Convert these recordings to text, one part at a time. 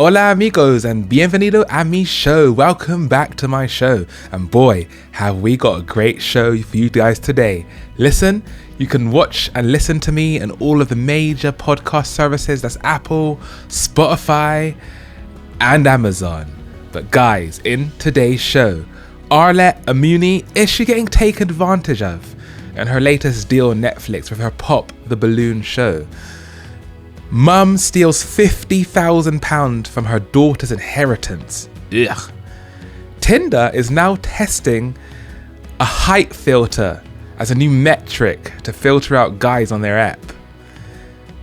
Hola amigos and bienvenido a mi show. Welcome back to my show. And boy, have we got a great show for you guys today. Listen, you can watch and listen to me and all of the major podcast services. That's Apple, Spotify, and Amazon. But guys, in today's show, Arlette Amuni, is she getting taken advantage of? And her latest deal on Netflix with her Pop the Balloon show. Mum steals £50,000 from her daughter's inheritance. Ugh. Tinder is now testing a height filter as a new metric to filter out guys on their app.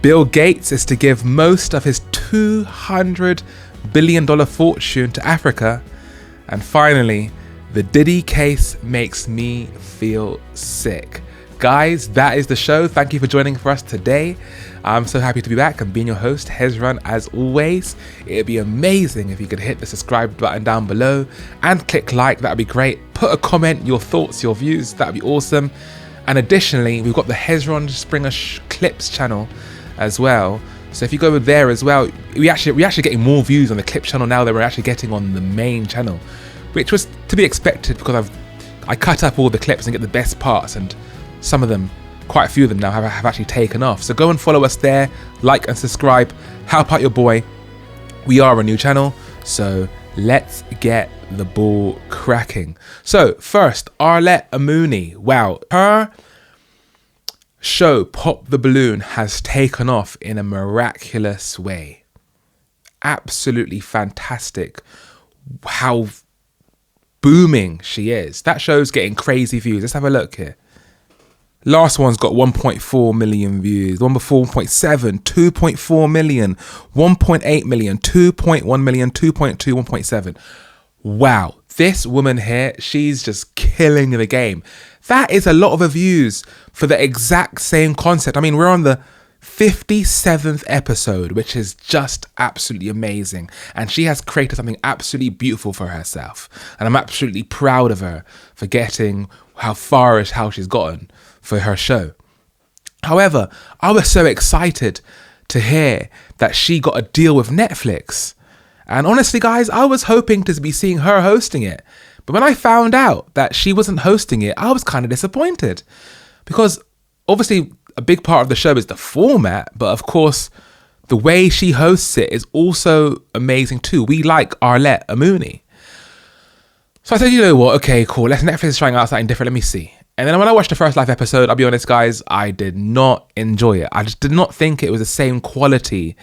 Bill Gates is to give most of his $200 billion fortune to Africa. And finally, the Diddy case makes me feel sick. Guys, that is the show. Thank you for joining for us today. I'm so happy to be back and being your host, Hezron, as always. It'd be amazing if you could hit the subscribe button down below and click like. That'd be great. Put a comment, your thoughts, your views. That'd be awesome. And additionally, we've got the Hezron Springer Clips channel as well. So if you go over there as well, we're actually getting more views on the Clips channel now than we're actually getting on the main channel, which was to be expected because I cut up all the clips and get the best parts, and some of them, quite a few of them now have actually taken off. So go and follow us there, like and subscribe, help out your boy. We are a new channel, so let's get the ball cracking. So first, Arlette Amuni. Wow, her show Pop the Balloon has taken off in a miraculous way. Absolutely fantastic how booming she is. That show's getting crazy views. Let's have a look here. Last one's got 1.4 million views. The one before 1.7, 2.4 million, 1.8 million, 2.1 million, 2.2, 1.7. Wow, this woman here, she's just killing the game. That is a lot of views for the exact same concept. I mean, we're on the 57th episode, which is just absolutely amazing. And she has created something absolutely beautiful for herself. And I'm absolutely proud of her for getting how she's gotten for her show. However, I was so excited to hear that she got a deal with Netflix. And honestly, guys, I was hoping to be seeing her hosting it. But when I found out that she wasn't hosting it, I was kind of disappointed. Because obviously, a big part of the show is the format, but of course, the way she hosts it is also amazing too. We like Arlette Amuni. So I said, you know what? Okay, cool. Netflix is trying out something different. Let me see. And then when I watched the first live episode, I'll be honest, guys, I did not enjoy it. I just did not think it was the same quality,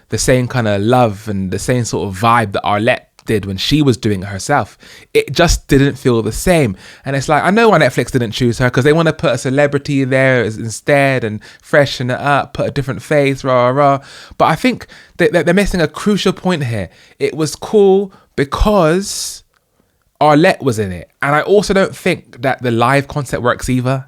the same kind of love and the same sort of vibe that Arlette did when she was doing it herself. It just didn't feel the same. And it's like, I know why Netflix didn't choose her, because they want to put a celebrity there instead and freshen it up, put a different face, rah, rah. But I think they're missing a crucial point here. It was cool because Arlette was in it. And I also don't think that the live concept works either.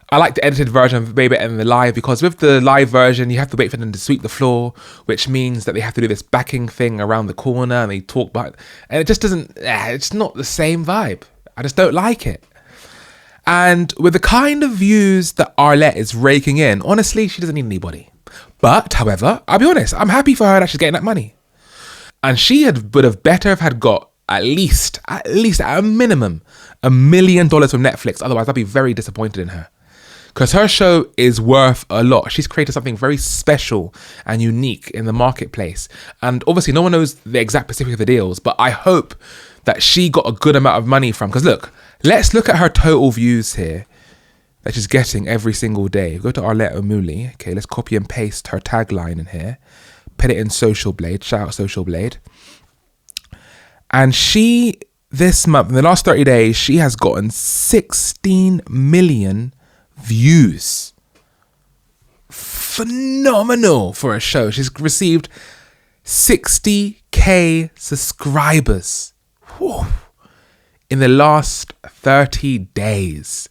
I like the edited version way better than the live, because with the live version, you have to wait for them to sweep the floor, which means that they have to do this backing thing around the corner and they talk about it. And it just doesn't, it's not the same vibe. I just don't like it. And with the kind of views that Arlette is raking in, honestly, she doesn't need anybody. But, however, I'll be honest, I'm happy for her that she's getting that money. And she would have better have got at least at a minimum, $1 million from Netflix. Otherwise, I'd be very disappointed in her. Because her show is worth a lot. She's created something very special and unique in the marketplace. And obviously, no one knows the exact specifics of the deals, but I hope that she got a good amount of money from. Because look, let's look at her total views here that she's getting every single day. Go to Arlette Amuni. Okay, let's copy and paste her tagline in here. Put it in Social Blade. Shout out Social Blade. And she, this month, in the last 30 days, she has gotten 16 million views. Phenomenal for a show. She's received 60k subscribers. Whew. In the last 30 days.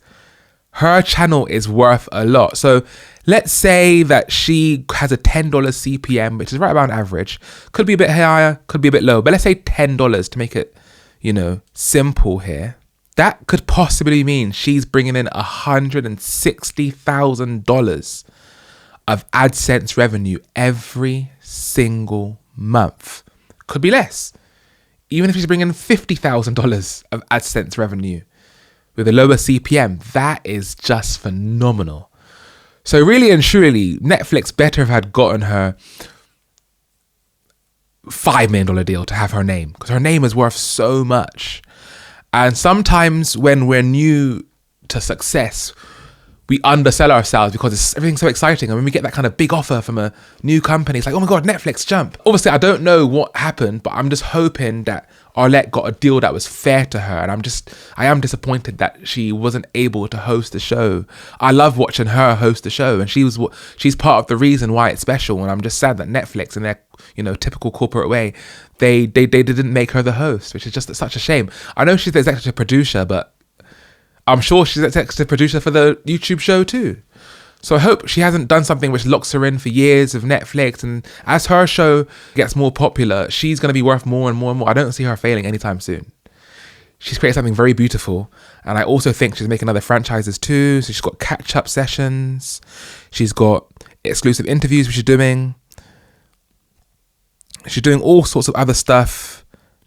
Her channel is worth a lot. So let's say that she has a $10 CPM, which is right around average. Could be a bit higher, could be a bit low, but let's say $10 to make it, simple here. That could possibly mean she's bringing in $160,000 of AdSense revenue every single month. Could be less. Even if she's bringing $50,000 of AdSense revenue with a lower CPM, that is just phenomenal. So really and truly, Netflix better have had gotten her $5 million deal to have her name, because her name is worth so much. And sometimes when we're new to success, we undersell ourselves because everything's so exciting. And when we get that kind of big offer from a new company, it's like, oh my God, Netflix, jump. Obviously, I don't know what happened, but I'm just hoping that Arlette got a deal that was fair to her. And I am disappointed that she wasn't able to host the show. I love watching her host the show, and she's part of the reason why it's special. And I'm just sad that Netflix, in their typical corporate way, they didn't make her the host, which is just such a shame. I know she's the executive producer, but I'm sure she's the executive producer for the YouTube show too. So I hope she hasn't done something which locks her in for years of Netflix. And as her show gets more popular, she's going to be worth more and more and more. I don't see her failing anytime soon. She's created something very beautiful. And I also think she's making other franchises too. So she's got catch-up sessions. She's got exclusive interviews which she's doing. She's doing all sorts of other stuff.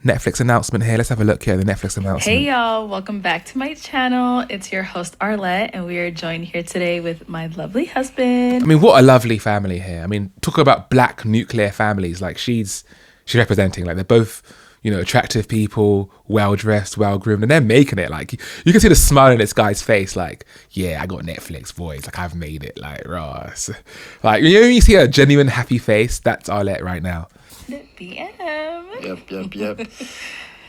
Netflix announcement here. Let's have a look here, the Netflix announcement. Hey y'all, welcome back to my channel. It's your host Arlette, and we are joined here today with my lovely husband. I mean, what a lovely family here. I mean, talk about black nuclear families. Like she's representing, like they're both, attractive people, well-dressed, well-groomed, and they're making it. Like you can see the smile in this guy's face, like, yeah, I got Netflix boys, like I've made it, like Ross. Like, you see a genuine happy face, that's Arlette right now. Yep.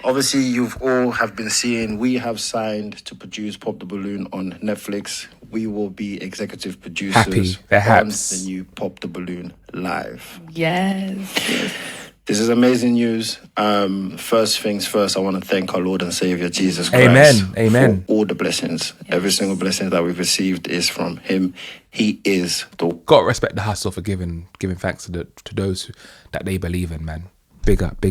Obviously, you've all have been seeing, we have signed to produce Pop the Balloon on Netflix. We will be executive producers on the new Pop the Balloon live. Yes. This is amazing news. First things first, I want to thank our Lord and Savior Jesus Christ. Amen. For all the blessings. Yes. Every single blessing that we've received is from Him. He is the... Got to respect the hustle for giving thanks to those that they believe in, man. Big up.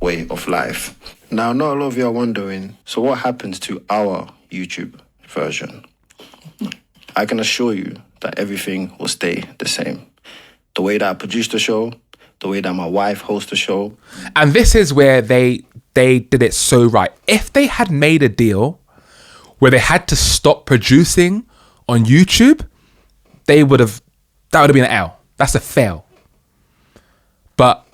Way of life. Now, not a lot of you are wondering, so what happens to our YouTube version? I can assure you that everything will stay the same. The way that I produce the show, the way that my wife hosts the show. And this is where they did it so right. If they had made a deal where they had to stop producing on YouTube, that would have been an L. That's a fail. But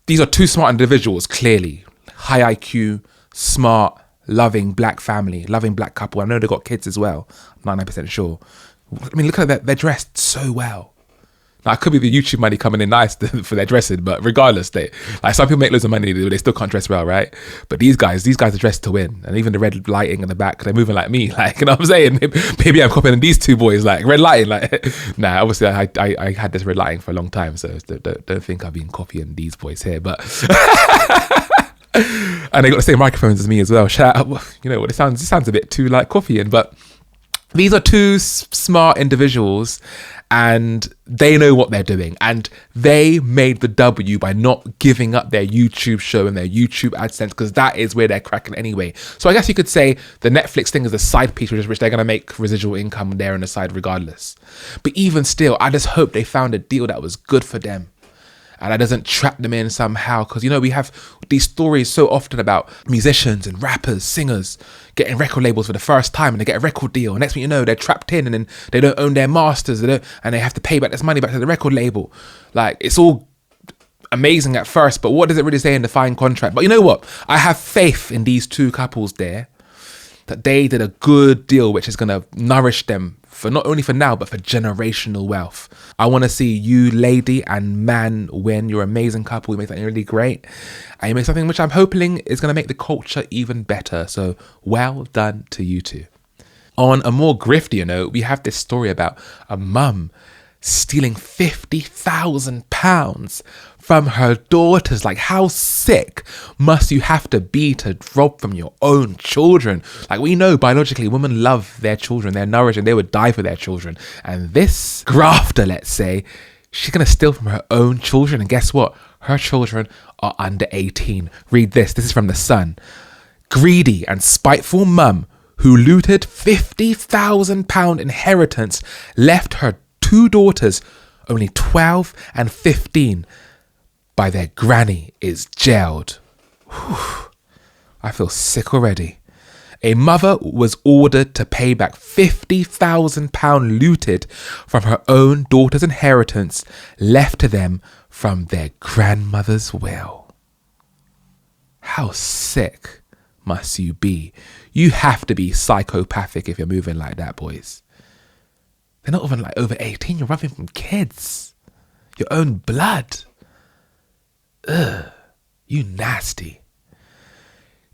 these are two smart individuals, clearly. High IQ, smart, loving black family, loving black couple. I know they've got kids as well. I'm 99% sure. I mean, look at that. They're dressed so well. Now, it could be the YouTube money coming in nice for their dressing, but regardless, some people make loads of money, they still can't dress well, right? But these guys are dressed to win. And even the red lighting in the back, they're moving like me, like, you know what I'm saying? Maybe I'm copying these two boys, like, red lighting, like, nah, obviously I had this red lighting for a long time, so don't think I've been copying these boys here, but... And they got the same microphones as me as well. Shout out, you know what, it sounds a bit too like copying, but these are two smart individuals and they know what they're doing, and they made the W by not giving up their YouTube show and their YouTube AdSense, because that is where they're cracking anyway. So I guess you could say the Netflix thing is a side piece which they're going to make residual income there on the side regardless. But even still, I just hope they found a deal that was good for them and that doesn't trap them in somehow, because we have these stories so often about musicians and rappers, singers getting record labels for the first time and they get a record deal, and next thing you know they're trapped in and then they don't own their masters, and they have to pay back this money back to the record label. Like, it's all amazing at first, but what does it really say in the fine contract? But you know what, I have faith in these two couples there, that they did a good deal which is going to nourish them for not only for now, but for generational wealth. I want to see you, lady and man, win. You're an amazing couple. You make something really great. And you make something which I'm hoping is going to make the culture even better. So well done to you two. On a more griftier note, we have this story about a mum stealing £50,000 from her daughters. Like, how sick must you have to be to rob from your own children? Like, we know biologically women love their children, they're nourished, and they would die for their children. And this grafter, let's say, she's going to steal from her own children. And guess what? Her children are under 18. Read this. This is from The Sun. Greedy and spiteful mum who looted £50,000 inheritance left her two daughters, only 12 and 15, by their granny is jailed. Whew. I feel sick already. A mother was ordered to pay back £50,000 looted from her own daughter's inheritance left to them from their grandmother's will. How sick must you be? You have to be psychopathic if you're moving like that, boys. They're not even like over 18. You're robbing from kids. Your own blood. Ugh. You nasty.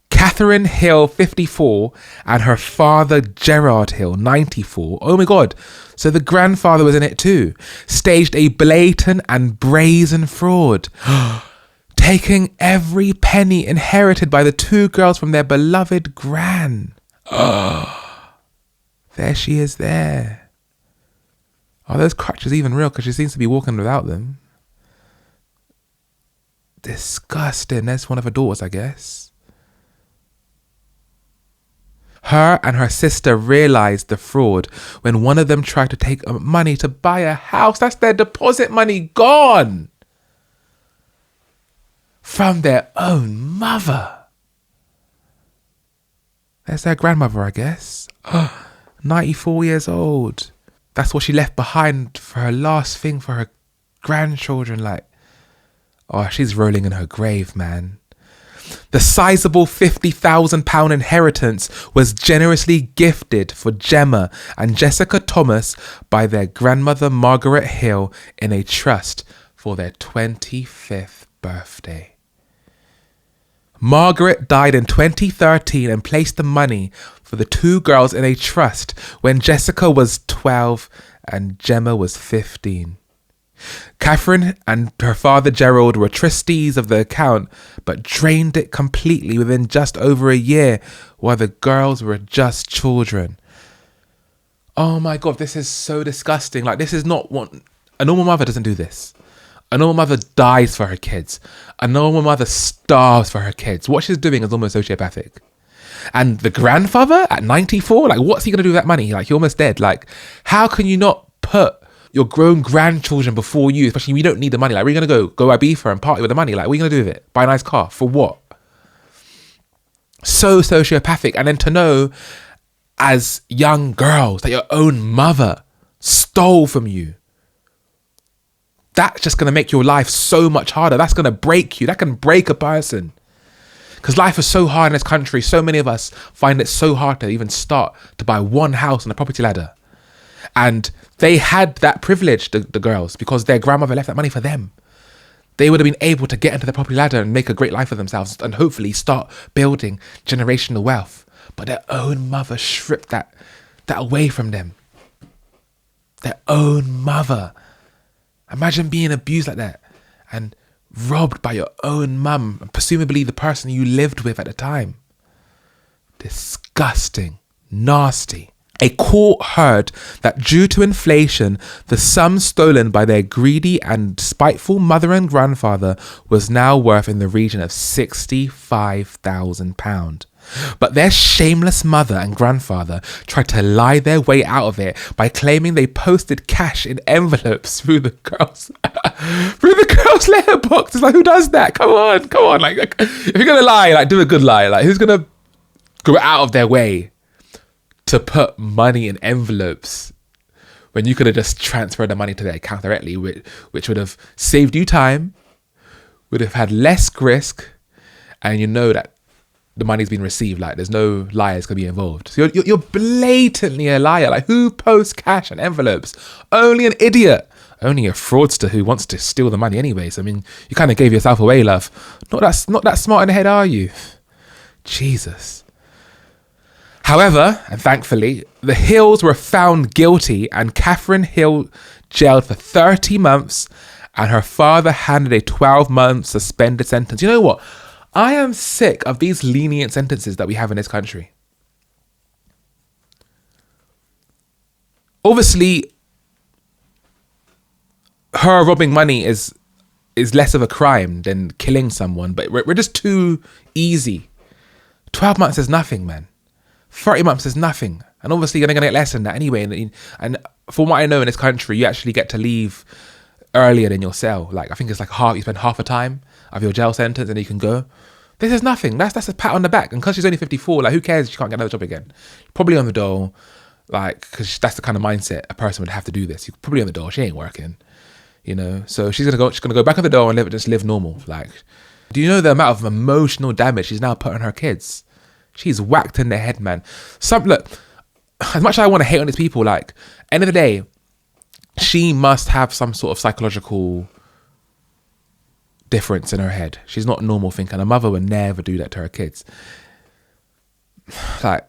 Catherine Hill, 54, and her father Gerard Hill, 94. Oh my God. So the grandfather was in it too. Staged a blatant and brazen fraud. Taking every penny inherited by the two girls from their beloved gran. There she is there. Are those crutches even real? Because she seems to be walking without them. Disgusting. That's one of her daughters, I guess. Her and her sister realized the fraud when one of them tried to take money to buy a house. That's their deposit money gone. From their own mother. That's their grandmother, I guess. 94 years old. That's what she left behind for her last thing for her grandchildren. Like, oh, she's rolling in her grave, man. The sizable £50,000 inheritance was generously gifted for Gemma and Jessica Thomas by their grandmother Margaret Hill in a trust for their 25th birthday. Margaret died in 2013 and placed the money for the two girls in a trust when Jessica was 12 and Gemma was 15. Catherine and her father Gerald were trustees of the account, but drained it completely within just over a year while the girls were just children. Oh my God, this is so disgusting. Like, this is not what a normal mother doesn't do this. A normal mother dies for her kids. A normal mother starves for her kids. What she's doing is almost sociopathic. And the grandfather at 94, like, what's he going to do with that money? Like, you're almost dead. Like, how can you not put your grown grandchildren before you, especially when you don't need the money? Like, where are you going to go Ibiza and party with the money? Like, what are you going to do with it? Buy a nice car? For what? So sociopathic. And then to know as young girls that your own mother stole from you, that's just going to make your life so much harder. That's going to break you. That can break a person. Because life is so hard in this country. So many of us find it so hard to even start to buy one house on the property ladder. And they had that privilege, the girls, because their grandmother left that money for them. They would have been able to get into the property ladder and make a great life for themselves and hopefully start building generational wealth. But their own mother stripped that away from them. Their own mother. Imagine being abused like that and robbed by your own mum and presumably the person you lived with at the time. Disgusting. Nasty. A court heard that due to inflation, the sum stolen by their greedy and spiteful mother and grandfather was now worth in the region of £65,000. But their shameless mother and grandfather tried to lie their way out of it by claiming they posted cash in envelopes through the girls' letterbox. It's like, who does that? Come on. Like, if you're gonna lie, like, do a good lie. Like, who's gonna go out of their way to put money in envelopes when you could have just transferred the money to their account directly, which would have saved you time, would have had less risk, and you know that the money's been received. Like, there's no liars could be involved. So you're blatantly a liar. Like, who posts cash in envelopes? Only an idiot. Only a fraudster who wants to steal the money anyways. I mean, you kind of gave yourself away, love. Not that smart in the head, are you? Jesus. However, and thankfully, the Hills were found guilty and Catherine Hill jailed for 30 months and her father handed a 12-month suspended sentence. You know what? I am sick of these lenient sentences that we have in this country. Obviously, her robbing money is less of a crime than killing someone, but we're just too easy. 12 months is nothing, man. 30 months is nothing. And obviously you're going to get less than that anyway. And from what I know in this country, you actually get to leave earlier than your cell. Like, I think it's like you spend half a time of your jail sentence and you can go. This is nothing. That's a pat on the back. And because she's only 54, like, who cares if she can't get another job again? Probably on the dole, like, because that's the kind of mindset a person would have to do this. You're probably on the dole. She ain't working, you know. So she's gonna go back on the dole and just live normal. Like, do you know the amount of emotional damage she's now put on her kids? She's whacked in their head, man. Look, as much as I want to hate on these people, like, end of the day, she must have some sort of psychological difference in her head. She's not normal thinking. A mother would never do that to her kids. Like,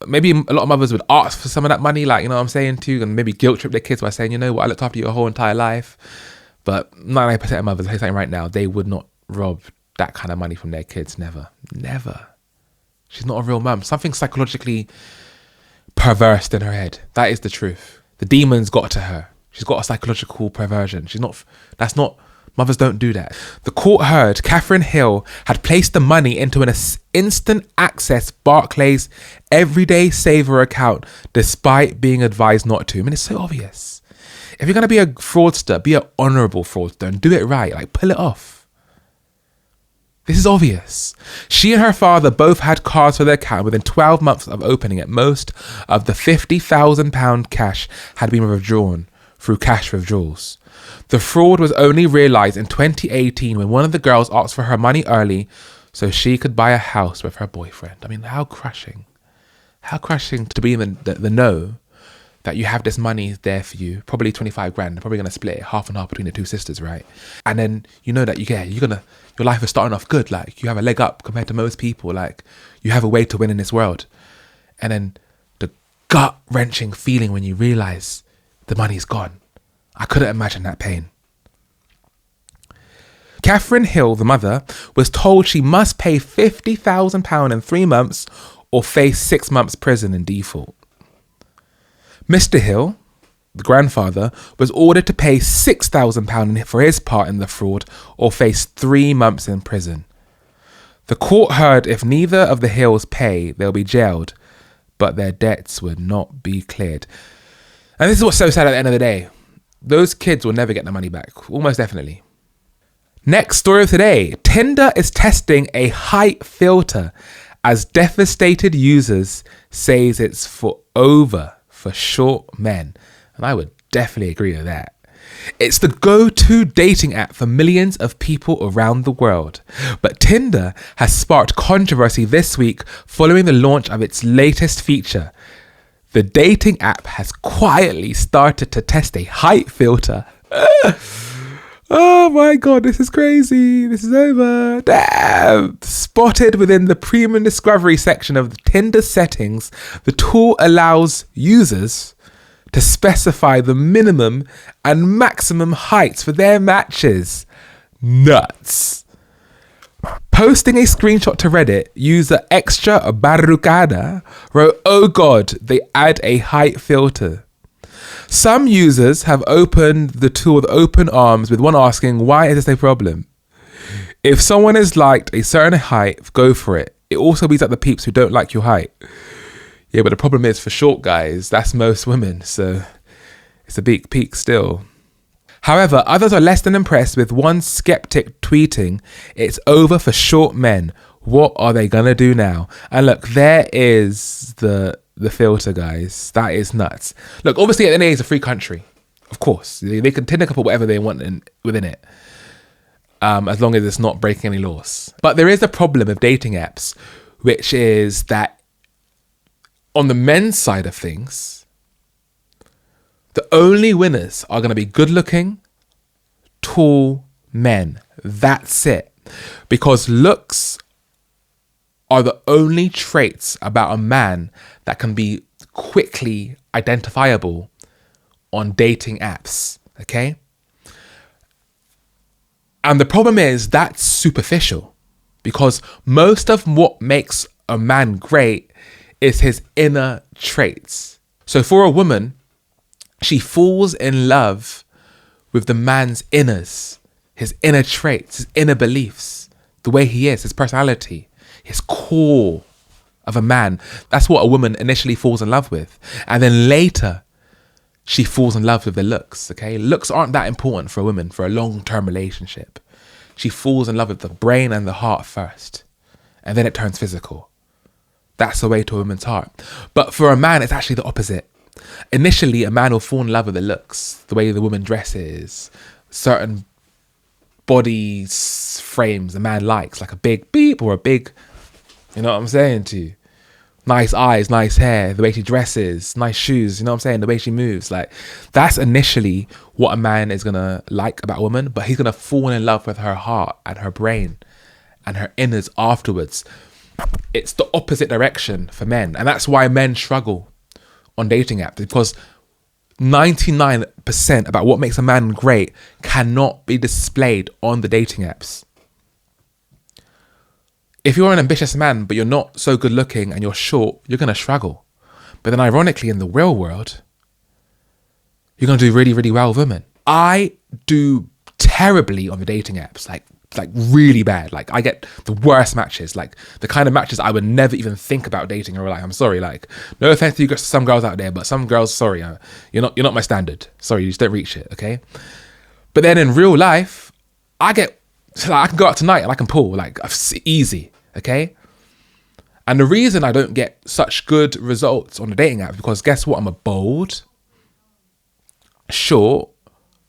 maybe a lot of mothers would ask for some of that money, like, you know what I'm saying, too, and maybe guilt trip their kids by saying, you know what, I looked after you your whole entire life. But 99% of mothers, I'll tell you something right now, they would not rob that kind of money from their kids. Never. She's not a real mum. Something psychologically perverse in her head. That is the truth. The demons got to her. She's got a psychological perversion. Mothers don't do that. The court heard Catherine Hill had placed the money into an instant access Barclays everyday saver account despite being advised not to. I mean, it's so obvious. If you're going to be a fraudster, be an honourable fraudster and do it right. Like, pull it off. This is obvious. She and her father both had cards for their account within 12 months of opening it. Most of the £50,000 cash had been withdrawn through cash withdrawals. The fraud was only realised in 2018 when one of the girls asked for her money early so she could buy a house with her boyfriend. I mean, how crushing. How crushing to be in the know that you have this money there for you, probably 25 grand. They're probably going to split it half and half between the two sisters, right? And then you know that your life is starting off good. Like, you have a leg up compared to most people. Like, you have a way to win in this world. And then the gut-wrenching feeling when you realise the money's gone. I couldn't imagine that pain. Catherine Hill, the mother, was told she must pay £50,000 in 3 months or face 6 months prison in default. Mr. Hill, the grandfather, was ordered to pay £6,000 for his part in the fraud or face 3 months in prison. The court heard if neither of the Hills pay, they'll be jailed, but their debts would not be cleared. And this is what's so sad at the end of the day. Those kids will never get their money back, almost definitely. Next story of today. Tinder is testing a height filter as devastated users says it's for short men. And I would definitely agree with that. It's the go-to dating app for millions of people around the world. But Tinder has sparked controversy this week following the launch of its latest feature. The dating app has quietly started to test a height filter. Oh my God, this is crazy. This is over. Damn. Spotted within the premium discovery section of the Tinder settings, the tool allows users to specify the minimum and maximum heights for their matches. Nuts. Posting a screenshot to Reddit, user Extra Barrucada wrote, "Oh God, they add a height filter." Some users have opened the tool with open arms, with one asking, why is this a problem? If someone is liked a certain height, go for it. It also beats up the peeps who don't like your height. Yeah, but the problem is for short guys, that's most women, so it's a big peak still. However, others are less than impressed, with one skeptic tweeting, "It's over for short men. What are they gonna do now?" And look, there is the filter, guys. That is nuts. Look, obviously at the end of the day, it's a free country. Of course. They can Tinder couple whatever they want within it. As long as it's not breaking any laws. But there is a problem of dating apps, which is that on the men's side of things, the only winners are going to be good looking, tall men. That's it. Because looks are the only traits about a man that can be quickly identifiable on dating apps, okay? And the problem is that's superficial, because most of what makes a man great is his inner traits. So for a woman, she falls in love with the man's inners, his inner traits, his inner beliefs, the way he is, his personality, his core of a man. That's what a woman initially falls in love with. And then later, she falls in love with the looks, okay? Looks aren't that important for a woman for a long-term relationship. She falls in love with the brain and the heart first, and then it turns physical. That's the way to a woman's heart. But for a man, it's actually the opposite. Initially, a man will fall in love with the looks, the way the woman dresses, certain body frames a man likes, like a big beep or a big, you know what I'm saying to you? Nice eyes, nice hair, the way she dresses, nice shoes, you know what I'm saying? The way she moves. Like, that's initially what a man is going to like about a woman, but he's going to fall in love with her heart and her brain and her innards afterwards. It's the opposite direction for men. And that's why men struggle on dating apps, because 99% about what makes a man great cannot be displayed on the dating apps. If you're an ambitious man, but you're not so good looking and you're short, you're going to struggle. But then ironically, in the real world, you're going to do really, really well with women. I do terribly on the dating apps, like really bad. Like, I get the worst matches, like the kind of matches I would never even think about dating in real life. I'm sorry, like, no offense to you, some girls out there, but some girls, sorry, you're not my standard. Sorry, you just don't reach it, okay? But then in real life, I can go out tonight and I can pull, like, easy, okay? And the reason I don't get such good results on the dating app is because guess what? I'm a bold, short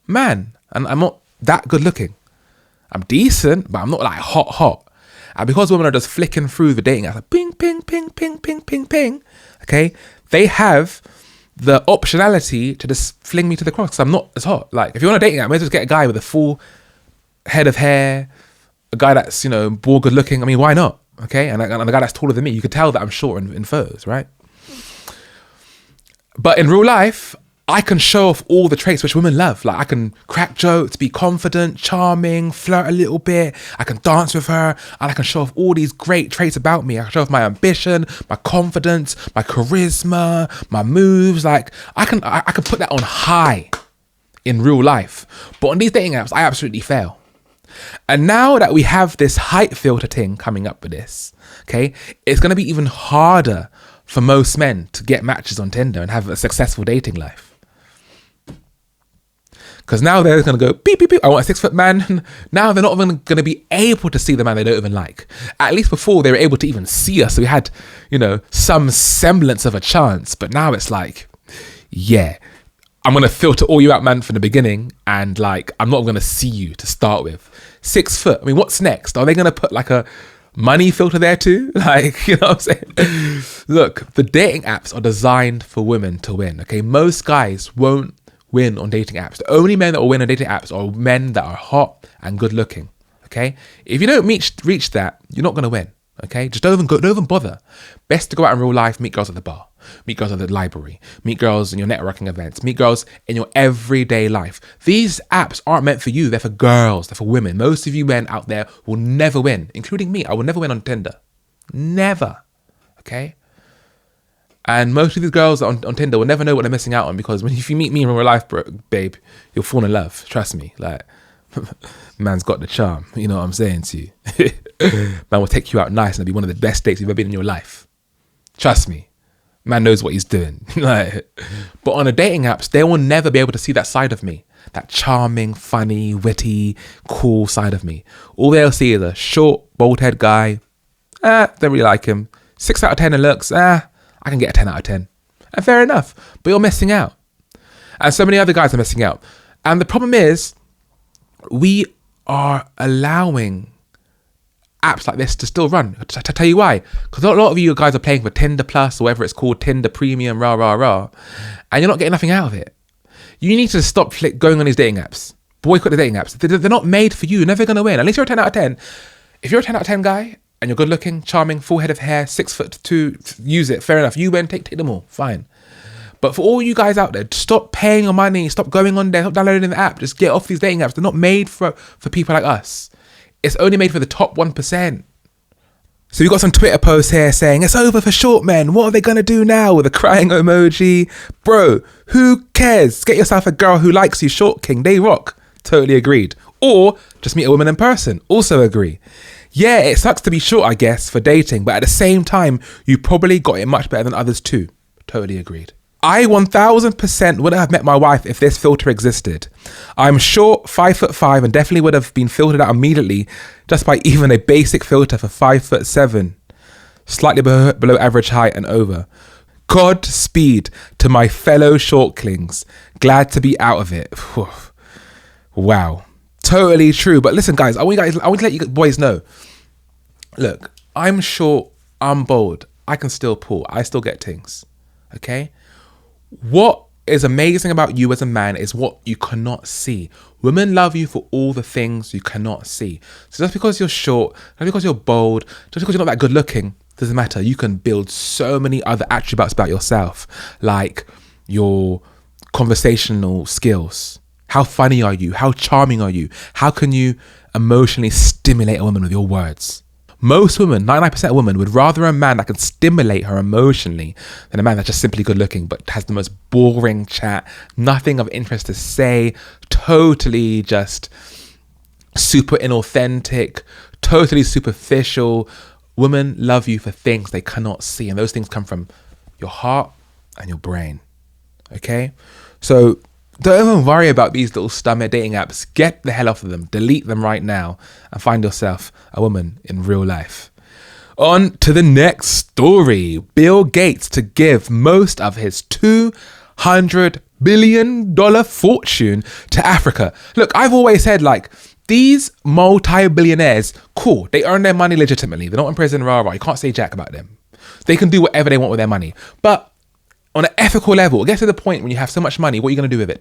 man, and I'm not that good looking. I'm decent, but I'm not like hot. And because women are just flicking through the dating apps, like ping, ping, ping, ping, ping, ping, ping, okay? They have the optionality to just fling me to the cross because I'm not as hot. Like, if you're on a dating app, maybe just get a guy with a full head of hair, a guy that's, you know, more good looking. I mean, why not? Okay? And a guy that's taller than me. You could tell that I'm short in photos, right? But in real life, I can show off all the traits which women love. Like, I can crack jokes, be confident, charming, flirt a little bit. I can dance with her, and I can show off all these great traits about me. I can show off my ambition, my confidence, my charisma, my moves. Like, I can put that on high in real life. But on these dating apps, I absolutely fail. And now that we have this height filter thing coming up with this, okay, it's going to be even harder for most men to get matches on Tinder and have a successful dating life. Because now they're going to go, beep, beep, beep, I want a 6-foot man. Now they're not even going to be able to see the man they don't even like. At least before they were able to even see us. So we had, you know, some semblance of a chance. But now it's like, yeah, I'm going to filter all you out, man, from the beginning. And like, I'm not going to see you to start with. 6 foot. I mean, what's next? Are they going to put like a money filter there too? Like, you know what I'm saying? Look, the dating apps are designed for women to win. Okay, most guys won't win on dating apps. The only men that will win on dating apps are men that are hot and good looking. Okay, if you don't reach that, you're not going to win. Okay, just don't even bother. Best to go out in real life, meet girls at the bar, meet girls at the library, meet girls in your networking events, meet girls in your everyday life. These apps aren't meant for you. They're for girls. They're for women. Most of you men out there will never win, including me. I will never win on Tinder. Never. Okay. And most of these girls on Tinder will never know what they're missing out on, because if you meet me in real life, babe, you'll fall in love. Trust me. Like, man's got the charm. You know what I'm saying to you? Man will take you out nice and it'll be one of the best dates you've ever been in your life. Trust me. Man knows what he's doing. Like, but on the dating apps, they will never be able to see that side of me. That charming, funny, witty, cool side of me. All they'll see is a short, bald-head guy. Don't really like him. 6 out of 10 in looks. I can get a 10 out of 10. And fair enough. But you're missing out. And so many other guys are missing out. And the problem is, we are allowing apps like this to still run. To tell you why. Because a lot of you guys are paying for Tinder Plus, or whatever it's called, Tinder Premium, rah, rah, rah. And you're not getting nothing out of it. You need to stop going on these dating apps. Boycott the dating apps. They're not made for you. You're never going to win. At least you're a 10 out of 10. If you're a 10 out of 10 guy, and you're good looking, charming, full head of hair, 6'2", use it, fair enough. You win, take them all, fine. But for all you guys out there, stop paying your money, stop going on there, stop downloading the app, just get off these dating apps. They're not made for people like us. It's only made for the top 1%. So we got some Twitter posts here saying, it's over for short men, what are they going to do now? With a crying emoji. Bro, who cares? Get yourself a girl who likes you, short king, they rock. Totally agreed. Or just meet a woman in person, also agree. Yeah, it sucks to be short, I guess, for dating, but at the same time, you probably got it much better than others too. Totally agreed. I 1000% wouldn't have met my wife if this filter existed. I'm short, 5'5", and definitely would have been filtered out immediately just by even a basic filter for 5'7", slightly below average height and over. Godspeed to my fellow shortlings. Glad to be out of it. Wow. Totally true. But listen, guys, I want to let you boys know. Look, I'm short, I'm bold. I can still pull. I still get things. Okay? What is amazing about you as a man is what you cannot see. Women love you for all the things you cannot see. So just because you're short, just because you're bold, just because you're not that good looking, doesn't matter. You can build so many other attributes about yourself, like your conversational skills. How funny are you? How charming are you? How can you emotionally stimulate a woman with your words? Most women, 99% of women, would rather a man that can stimulate her emotionally than a man that's just simply good looking but has the most boring chat, nothing of interest to say, totally just super inauthentic, totally superficial. Women love you for things they cannot see, and those things come from your heart and your brain. Okay? So don't even worry about these little stomach dating apps. Get the hell off of them. Delete them right now and find yourself a woman in real life. On to the next story. Bill Gates to give most of his $200 billion fortune to Africa. Look, I've always said, like, these multi-billionaires, cool. They earn their money legitimately. They're not in prison, rah, rah. You can't say jack about them. They can do whatever they want with their money. But on an ethical level, it gets to the point when you have so much money, what are you going to do with it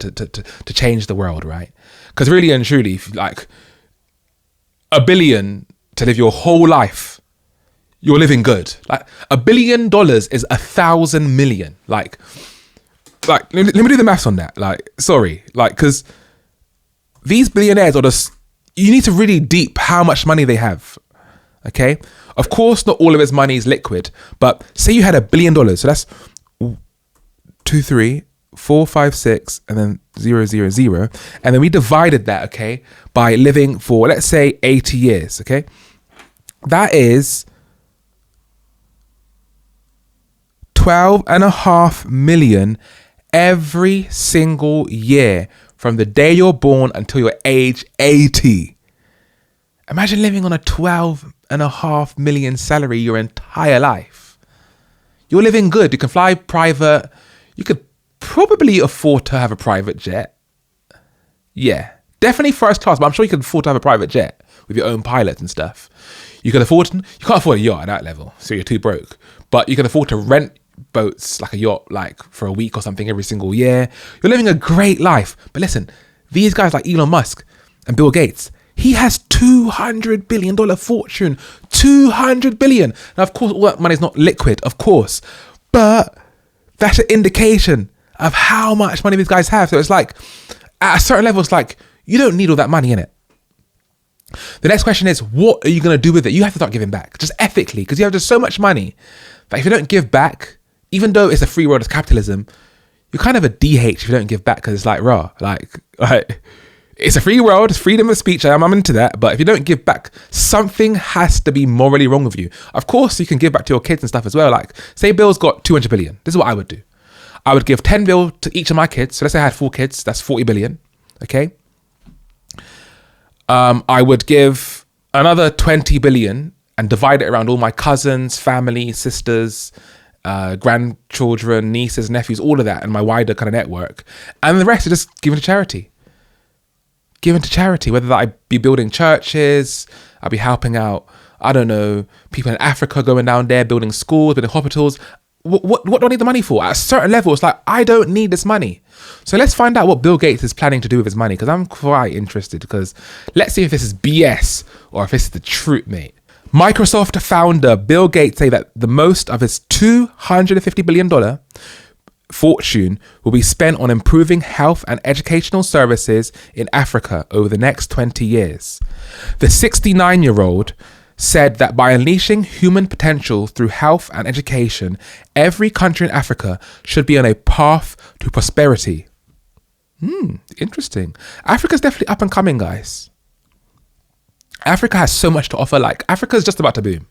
to change the world, right? Because really and truly, if like $1 billion to live your whole life, you're living good. Like $1 billion is 1,000 million. Like let me do the maths on that. Like, sorry, like, because these billionaires are just, you need to really deep how much money they have. Okay, of course, not all of his money is liquid, but say you had $1 billion, so that's 2, 3, 4, 5, 6, and then 0, 0, 0. And then we divided that, okay, by living for, let's say, 80 years, okay? That is 12.5 million every single year from the day you're born until you're age 80. Imagine living on a 12.5 million salary your entire life. You're living good. You can fly private. You could probably afford to have a private jet. Yeah, definitely first class, but I'm sure you can afford to have a private jet with your own pilot and stuff. You can't afford a yacht at that level, so you're too broke. But you can afford to rent boats, like a yacht, like for a week or something every single year. You're living a great life. But listen, these guys like Elon Musk and Bill Gates, he has $200 billion fortune. $200 billion. Now, of course, all that money is not liquid, of course, but that's an indication of how much money these guys have. So it's like, at a certain level, it's like, you don't need all that money in it. The next question is, what are you going to do with it? You have to start giving back, just ethically, because you have just so much money that if you don't give back, even though it's a free world of capitalism, you're kind of a DH if you don't give back, because it's like, raw, like it's a free world, it's freedom of speech, I'm into that, but if you don't give back, something has to be morally wrong with you. Of course, you can give back to your kids and stuff as well. Like, say Bill's got 200 billion. This is what I would do. I would give 10 bill to each of my kids. So let's say I had 4 kids, that's 40 billion, okay? I would give another 20 billion and divide it around all my cousins, family, sisters, grandchildren, nieces, nephews, all of that, and my wider kind of network. And the rest are just given to charity. Given to charity, whether that I be building churches, I'll be helping out, I don't know, people in Africa going down there, building schools, building hospitals. What do I need the money for? At a certain level, it's like, I don't need this money. So let's find out what Bill Gates is planning to do with his money, because I'm quite interested, because let's see if this is BS or if this is the truth, mate. Microsoft founder Bill Gates say that the most of his $250 billion fortune will be spent on improving health and educational services in Africa over the next 20 years. The 69-year-old said that by unleashing human potential through health and education, every country in Africa should be on a path to prosperity. Interesting. Africa's definitely up and coming, guys. Africa has so much to offer. Like, Africa's just about to boom.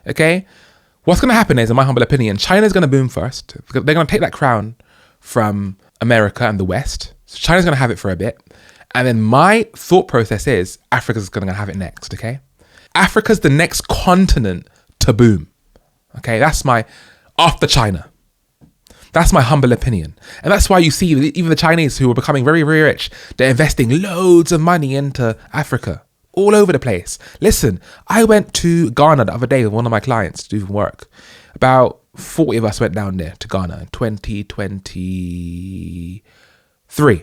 Okay? What's going to happen is, in my humble opinion, China's going to boom first. They're going to take that crown from America and the West. So China's going to have it for a bit. And then my thought process is Africa's going to have it next, okay? Africa's the next continent to boom, okay? That's my, after China. That's my humble opinion. And that's why you see even the Chinese who are becoming very, very rich, they're investing loads of money into Africa, all over the place. Listen, I went to Ghana the other day with one of my clients to do some work. About 40 of us went down there to Ghana in 2023.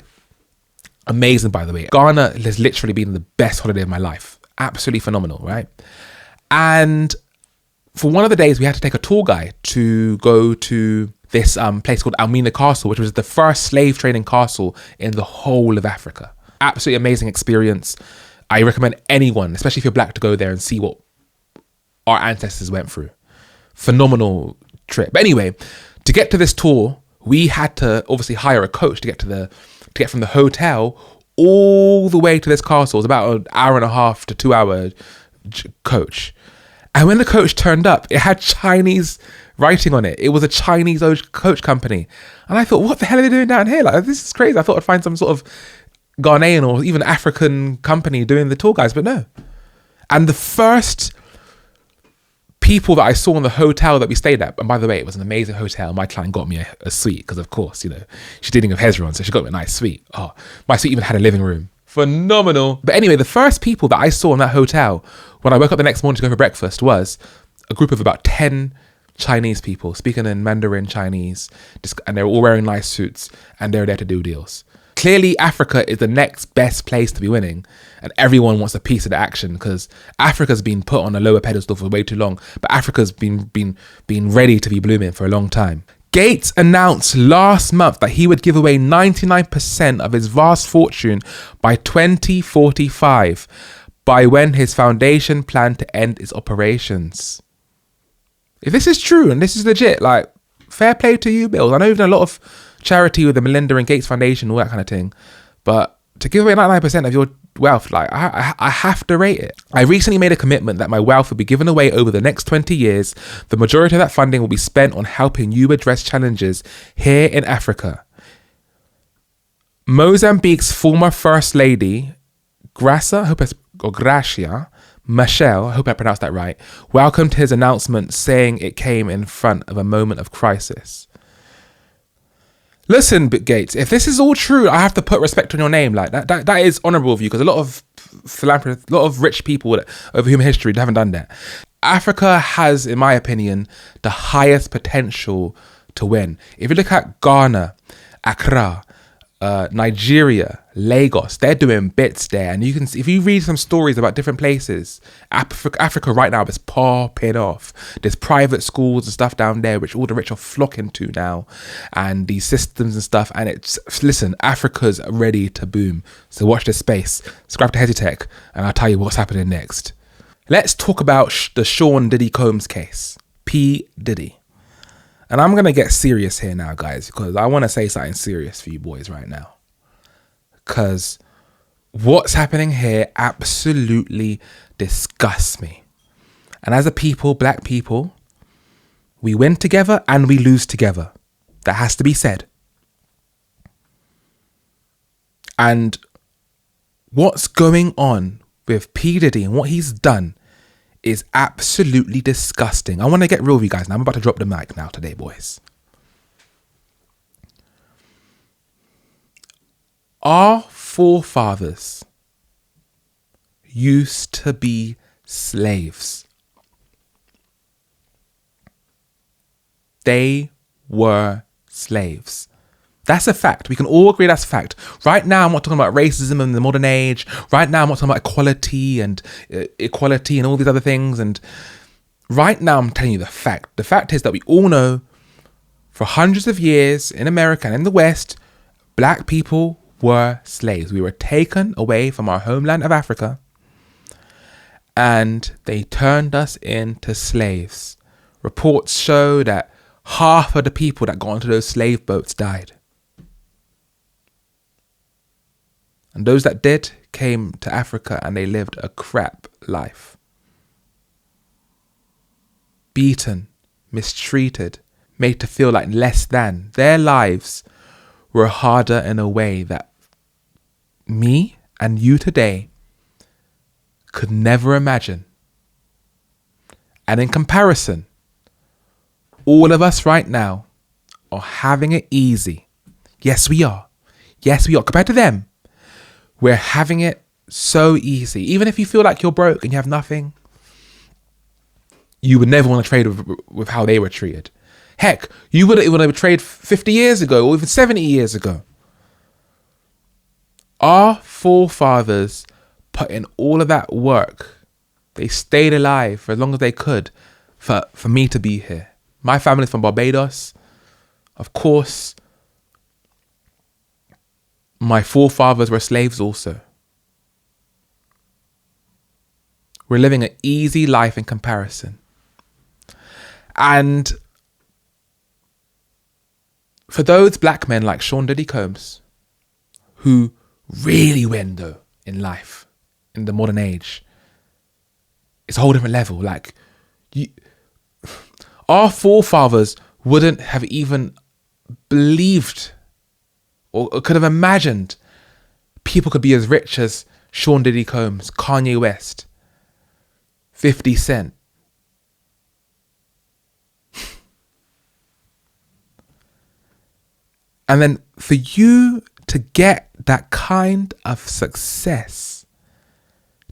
Amazing, by the way. Ghana has literally been the best holiday of my life. Absolutely phenomenal, right? And for one of the days, we had to take a tour guide to go to this place called Almina Castle, which was the first slave trading castle in the whole of Africa. Absolutely amazing experience. I recommend anyone, especially if you're black, to go there and see what our ancestors went through. Phenomenal trip. But anyway, to get to this tour, we had to obviously hire a coach to get from the hotel all the way to this castle. It was about an hour and a half to 2 hour coach. And when the coach turned up, it had Chinese writing on it. It was a Chinese coach company. And I thought, what the hell are they doing down here? Like, this is crazy. I thought I'd find some sort of Ghanaian or even African company doing the tour guides, but no. And the first people that I saw in the hotel that we stayed at, and by the way, it was an amazing hotel. My client got me a suite because, of course, you know, she's dealing with Hezron, so she got me a nice suite. Oh, my suite even had a living room. Phenomenal. But anyway, the first people that I saw in that hotel when I woke up the next morning to go for breakfast was a group of about 10 Chinese people speaking in Mandarin Chinese, and they were all wearing nice suits, and they were there to do deals. Clearly, Africa is the next best place to be winning, and everyone wants a piece of the action because Africa's been put on a lower pedestal for way too long, but Africa's been ready to be blooming for a long time. Gates announced last month that he would give away 99% of his vast fortune by 2045, by when his foundation planned to end its operations. If this is true and this is legit, like, fair play to you, Bills. I know you've done a lot of charity with the Melinda and Gates Foundation, all that kind of thing, but to give away 99% of your wealth, like, I have to rate it. I recently made a commitment that my wealth will be given away over the next 20 years. The majority of that funding will be spent on helping you address challenges here in Africa. Mozambique's former First Lady, Gracia Machel, I hope I pronounced that right, welcomed his announcement, saying it came in front of a moment of crisis. Listen, Gates, if this is all true, I have to put respect on your name. Like, that is honourable of you, because a lot of philanthropists, a lot of rich people over human history haven't done that. Africa has, in my opinion, the highest potential to win. If you look at Ghana, Accra, Nigeria, Lagos, they're doing bits there, and you can see, if you read some stories about different places, Africa right now is popping off. There's private schools and stuff down there which all the rich are flocking to now, and these systems and stuff, and listen, Africa's ready to boom. So watch this space, subscribe to Hezitech, and I'll tell you what's happening next. Let's talk about the Sean Diddy Combs case. P. Diddy. And I'm going to get serious here now, guys, because I want to say something serious for you boys right now. Because what's happening here absolutely disgusts me. And as a people, black people, we win together and we lose together. That has to be said. And what's going on with P. Diddy and what he's done is absolutely disgusting. I want to get real with you guys now. I'm about to drop the mic now today, boys. Our forefathers used to be slaves. They were slaves. That's a fact. We can all agree that's a fact. Right now, I'm not talking about racism in the modern age. Right now, I'm not talking about equality and all these other things. And right now, I'm telling you the fact. The fact is that we all know for hundreds of years in America and in the West, black people were slaves. We were taken away from our homeland of Africa, and they turned us into slaves. Reports show that half of the people that got onto those slave boats died. And those that did came to Africa and they lived a crap life. Beaten, mistreated, made to feel like less than. Their lives were harder in a way that me and you today could never imagine. And in comparison, all of us right now are having it easy. Yes, we are. Yes, we are. Compared to them, we're having it so easy. Even if you feel like you're broke and you have nothing, you would never want to trade with how they were treated. Heck, you wouldn't want to trade 50 years ago or even 70 years ago. Our forefathers put in all of that work. They stayed alive for as long as they could for me to be here. My family's from Barbados. Of course, my forefathers were slaves also. We're living an easy life in comparison. And for those black men like Sean Diddy Combs, who really win though in life, in the modern age, it's a whole different level. Like, our forefathers wouldn't have even believed or could have imagined people could be as rich as Sean Diddy Combs, Kanye West, 50 Cent. And then for you to get that kind of success,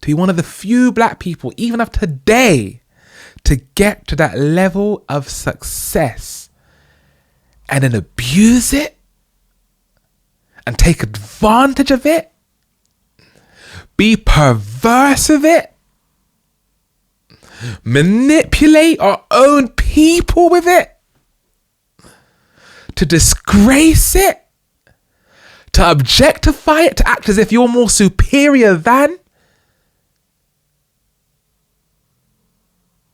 to be one of the few black people, even of today, to get to that level of success and then abuse it and take advantage of it, be perverse of it, manipulate our own people with it, to disgrace it, to objectify it, to act as if you're more superior than,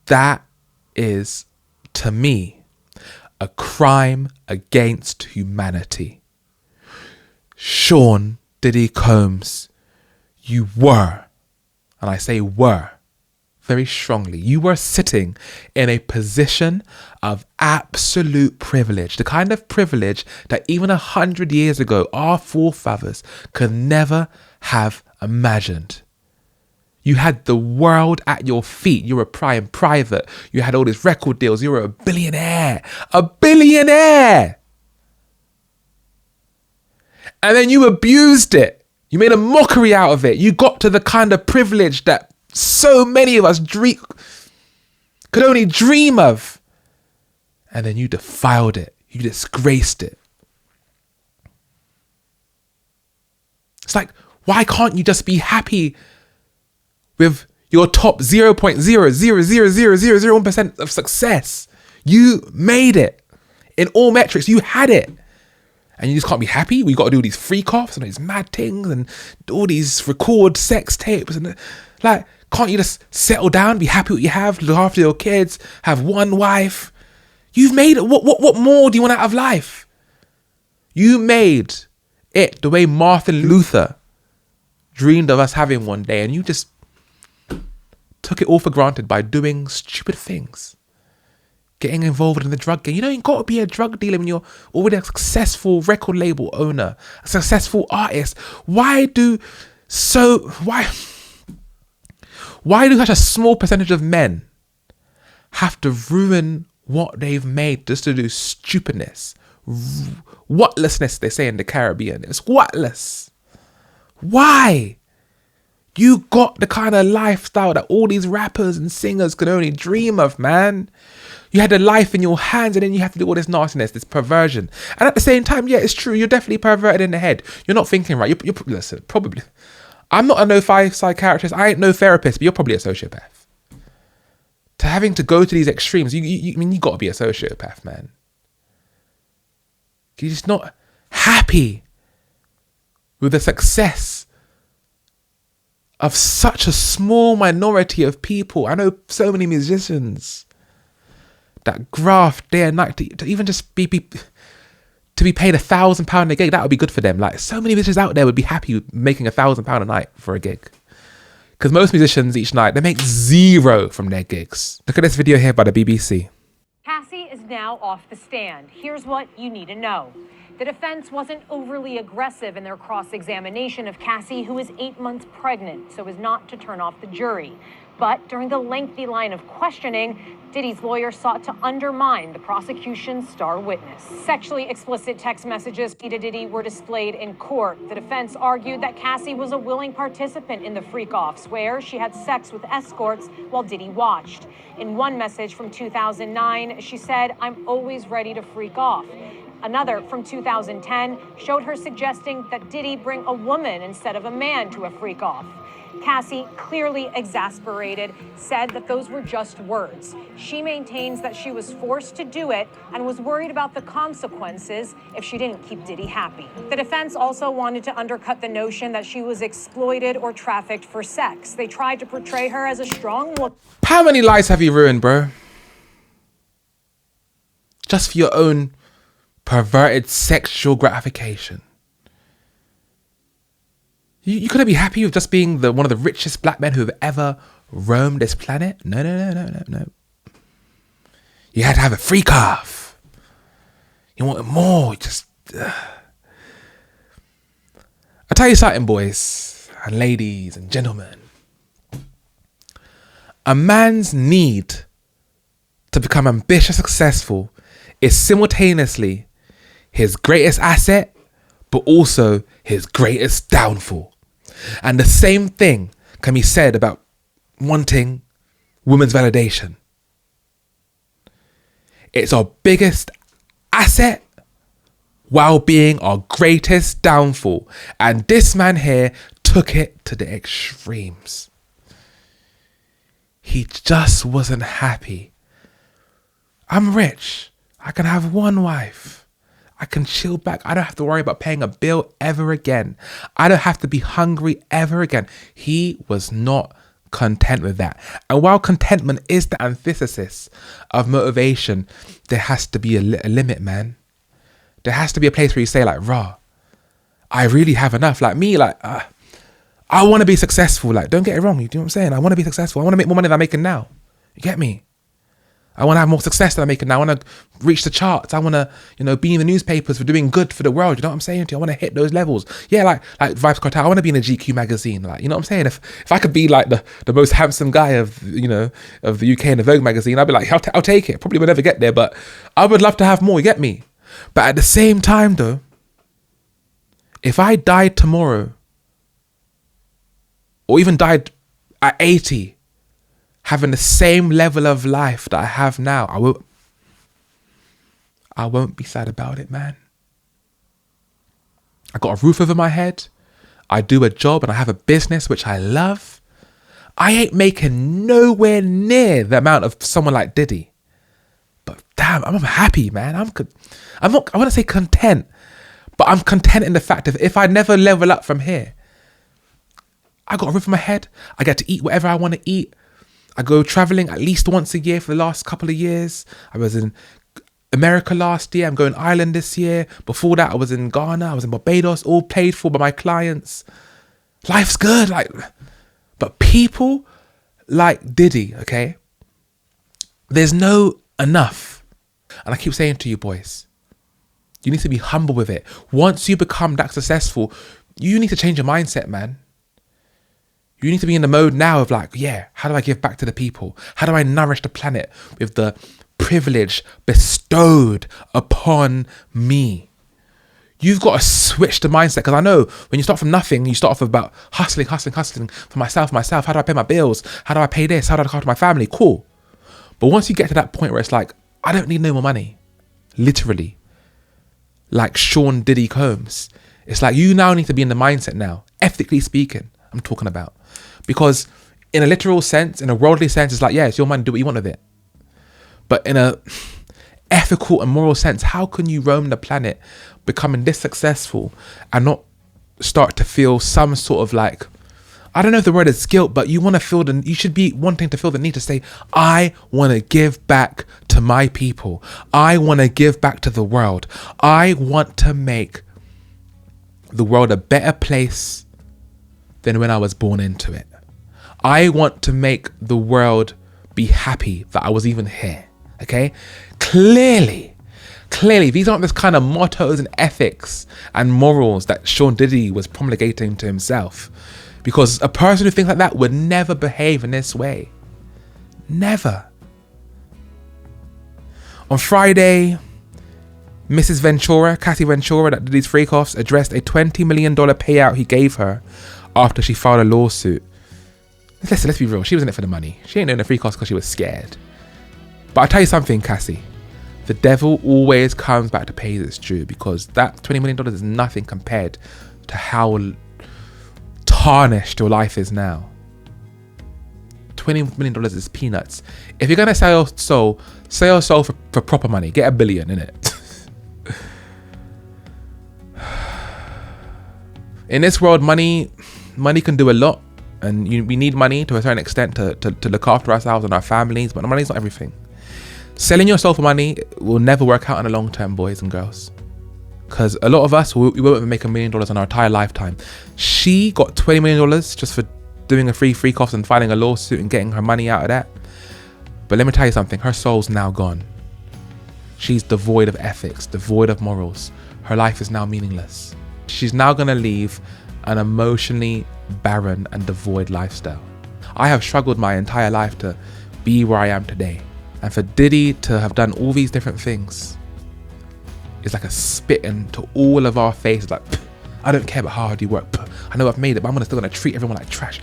that is, to me, a crime against humanity. Sean Diddy Combs, you were, and I say were very strongly, you were sitting in a position of absolute privilege, the kind of privilege that even 100 years ago our forefathers could never have imagined. You had the world at your feet. You were prime private. You had all these record deals. You were a billionaire. A billionaire! And then you abused it. You made a mockery out of it. You got to the kind of privilege that so many of us could only dream of. And then you defiled it. You disgraced it. It's like, why can't you just be happy with your top 0.0000001% of success? You made it. In all metrics, you had it. And you just can't be happy? We got to do these freak-offs and these mad things and all these record sex tapes. And like, can't you just settle down, be happy with what you have, look after your kids, have one wife? You've made it. What more do you want out of life? You made it the way Martin Luther dreamed of us having one day, and you just took it all for granted by doing stupid things. Getting involved in the drug game. You don't even got to be a drug dealer when you're already a successful record label owner, a successful artist. Why do such a small percentage of men have to ruin what they've made just to do stupidness? Whatlessness, they say in the Caribbean. It's whatless. Why? You got the kind of lifestyle that all these rappers and singers can only dream of, man. You had the life in your hands, and then you have to do all this nastiness, this perversion. And at the same time, yeah, it's true. You're definitely perverted in the head. You're not thinking right. Listen, probably. I'm not a no-5 psychiatrist. I ain't no therapist, but you're probably a sociopath. To having to go to these extremes, you got to be a sociopath, man. You're just not happy with the success of such a small minority of people. I know so many musicians that graft day and night to even just be paid £1,000 a gig. That would be good for them. Like, so many musicians out there would be happy with making £1,000 a night for a gig. Because most musicians each night, they make zero from their gigs. Look at this video here by the BBC. Cassie is now off the stand. Here's what you need to know. The defense wasn't overly aggressive in their cross-examination of Cassie, who is 8 months pregnant, so as not to turn off the jury. But during the lengthy line of questioning, Diddy's lawyer sought to undermine the prosecution's star witness. Sexually explicit text messages to Diddy were displayed in court. The defense argued that Cassie was a willing participant in the freak-offs, where she had sex with escorts while Diddy watched. In one message from 2009, she said, "I'm always ready to freak off." Another from 2010 showed her suggesting that Diddy bring a woman instead of a man to a freak-off. Cassie, clearly exasperated, said that those were just words. She maintains that she was forced to do it and was worried about the consequences if she didn't keep Diddy happy. The defense also wanted to undercut the notion that she was exploited or trafficked for sex. They tried to portray her as a strong woman. How many lives have you ruined, bro? Just for your own perverted sexual gratification. You couldn't be happy with just being one of the richest black men who have ever roamed this planet? No. You had to have a freak off. You wanted more. I'll tell you something, boys and ladies and gentlemen. A man's need to become ambitious and successful is simultaneously his greatest asset, but also his greatest downfall. And the same thing can be said about wanting women's validation. It's our biggest asset while being our greatest downfall. And this man here took it to the extremes. He just wasn't happy. I'm rich. I can have one wife. I can chill back. I don't have to worry about paying a bill ever again. I don't have to be hungry ever again. He was not content with that. And while contentment is the antithesis of motivation, there has to be a limit, man. There has to be a place where you say like, rah, I really have enough. Like me, like, I want to be successful. Like, don't get it wrong. You know what I'm saying? I want to be successful. I want to make more money than I'm making now. You get me? I want to have more success than I'm making now. I want to reach the charts. I want to, be in the newspapers for doing good for the world. You know what I'm saying to you? I want to hit those levels. Yeah, like Vibes Cartel. I want to be in a GQ magazine. Like, you know what I'm saying? If I could be like the most handsome guy of the UK in the Vogue magazine, I'd be like, I'll take it. Probably will never get there, but I would love to have more. You get me? But at the same time, though, if I died tomorrow, or even died at 80, having the same level of life that I have now, I won't be sad about it, man. I got a roof over my head. I do a job and I have a business which I love. I ain't making nowhere near the amount of someone like Diddy. But damn, I'm happy, man. I want to say content, but I'm content in the fact that if I never level up from here, I got a roof over my head. I get to eat whatever I want to eat. I go traveling at least once a year for the last couple of years. I was in America last year. I'm going Ireland this year. Before that, I was in Ghana. I was in Barbados, all paid for by my clients. Life's good. But people like Diddy, okay? There's no enough. And I keep saying to you boys, you need to be humble with it. Once you become that successful, you need to change your mindset, man. You need to be in the mode now of like, yeah, how do I give back to the people? How do I nourish the planet with the privilege bestowed upon me? You've got to switch the mindset, because I know when you start from nothing, you start off about hustling for myself. How do I pay my bills? How do I pay this? How do I look after my family? Cool. But once you get to that point where it's like, I don't need no more money, literally, like Sean Diddy Combs, it's like you now need to be in the mindset now, ethically speaking, I'm talking about. Because in a literal sense, in a worldly sense, it's like, yeah, it's your money, do what you want with it. But in a ethical and moral sense, how can you roam the planet becoming this successful and not start to feel some sort of like, I don't know if the word is guilt, but you should be wanting to feel the need to say, I want to give back to my people. I want to give back to the world. I want to make the world a better place than when I was born into it. I want to make the world be happy that I was even here. Okay? Clearly, Clearly, these aren't the kind of mottos and ethics and morals that Sean Diddy was promulgating to himself. Because a person who thinks like that would never behave in this way. Never. On Friday, Mrs. Ventura, Cassie Ventura, that did these freak-offs, addressed a $20 million payout he gave her after she filed a lawsuit. Listen, let's be real. She was in it for the money. She ain't doing the freak-offs because she was scared. But I'll tell you something, Cassie. The devil always comes back to pay its due, because that $20 million is nothing compared to how tarnished your life is now. $20 million is peanuts. If you're going to sell your soul for proper money. Get $1 billion in it. In this world, money can do a lot, and we need money to a certain extent to look after ourselves and our families, but money's not everything. Selling your soul for money will never work out in the long term, boys and girls. Because a lot of us, we won't even make $1 million in our entire lifetime. She got $20 million just for doing a freak-offs and filing a lawsuit and getting her money out of that. But let me tell you something, her soul's now gone. She's devoid of ethics, devoid of morals. Her life is now meaningless. She's now going to leave an emotionally barren and devoid lifestyle. I have struggled my entire life to be where I am today. And for Diddy to have done all these different things is like a spit into all of our faces. Like, I don't care about how hard you work. I know I've made it, but I'm still going to treat everyone like trash.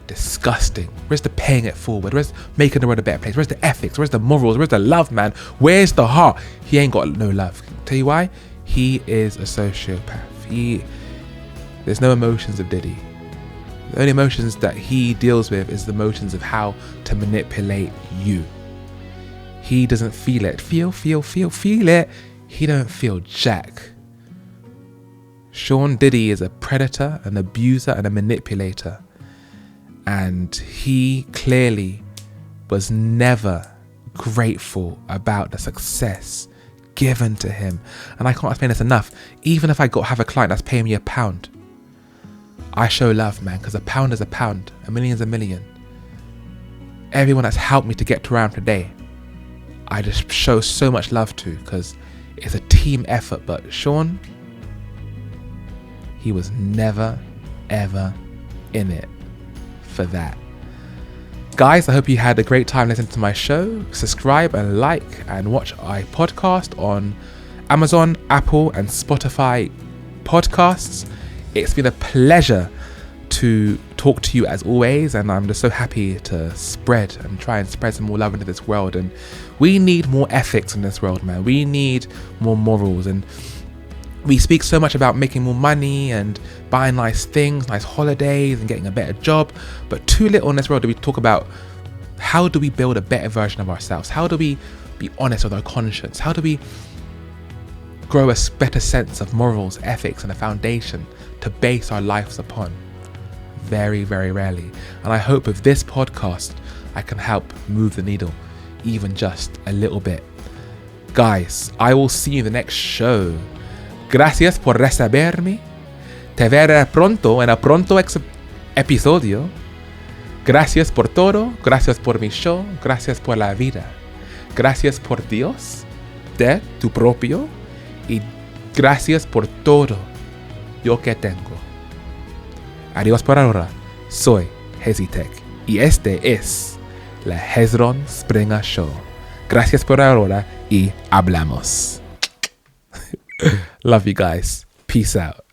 Disgusting. Where's the paying it forward? Where's making the world a better place? Where's the ethics? Where's the morals? Where's the love, man? Where's the heart? He ain't got no love. Tell you why? He is a sociopath. There's no emotions of Diddy. The only emotions that he deals with is the emotions of how to manipulate you. He doesn't feel it. Feel it. He don't feel jack. Sean Diddy is a predator, an abuser, and a manipulator. And he clearly was never grateful about the success given to him. And I can't explain this enough. Even if I have a client that's paying me £1, I show love, man, because £1 is £1, $1 million is $1 million. Everyone that's helped me to get to where I am today, I just show so much love to, because it's a team effort. But Sean, he was never, ever in it for that. Guys, I hope you had a great time listening to my show. Subscribe and like and watch my podcast on Amazon, Apple, and Spotify podcasts. It's been a pleasure to talk to you as always, and I'm just so happy to spread and try and spread some more love into this world. And we need more ethics in this world, man. We need more morals. And we speak so much about making more money and buying nice things, nice holidays, and getting a better job, but too little in this world do we talk about how do we build a better version of ourselves? How do we be honest with our conscience? How do we grow a better sense of morals, ethics, and a foundation to base our lives upon? Very, very rarely. And I hope with this podcast, I can help move the needle even just a little bit. Guys, I will see you in the next show. Gracias por receberme. Te veré pronto en el pronto episodio. Gracias por todo. Gracias por mi show. Gracias por la vida. Gracias por Dios, de tu propio. Y gracias por todo yo que tengo. Adiós por ahora. Soy Hezitech. Y este es la Hezron Springer Show. Gracias por ahora y hablamos. Love you guys. Peace out.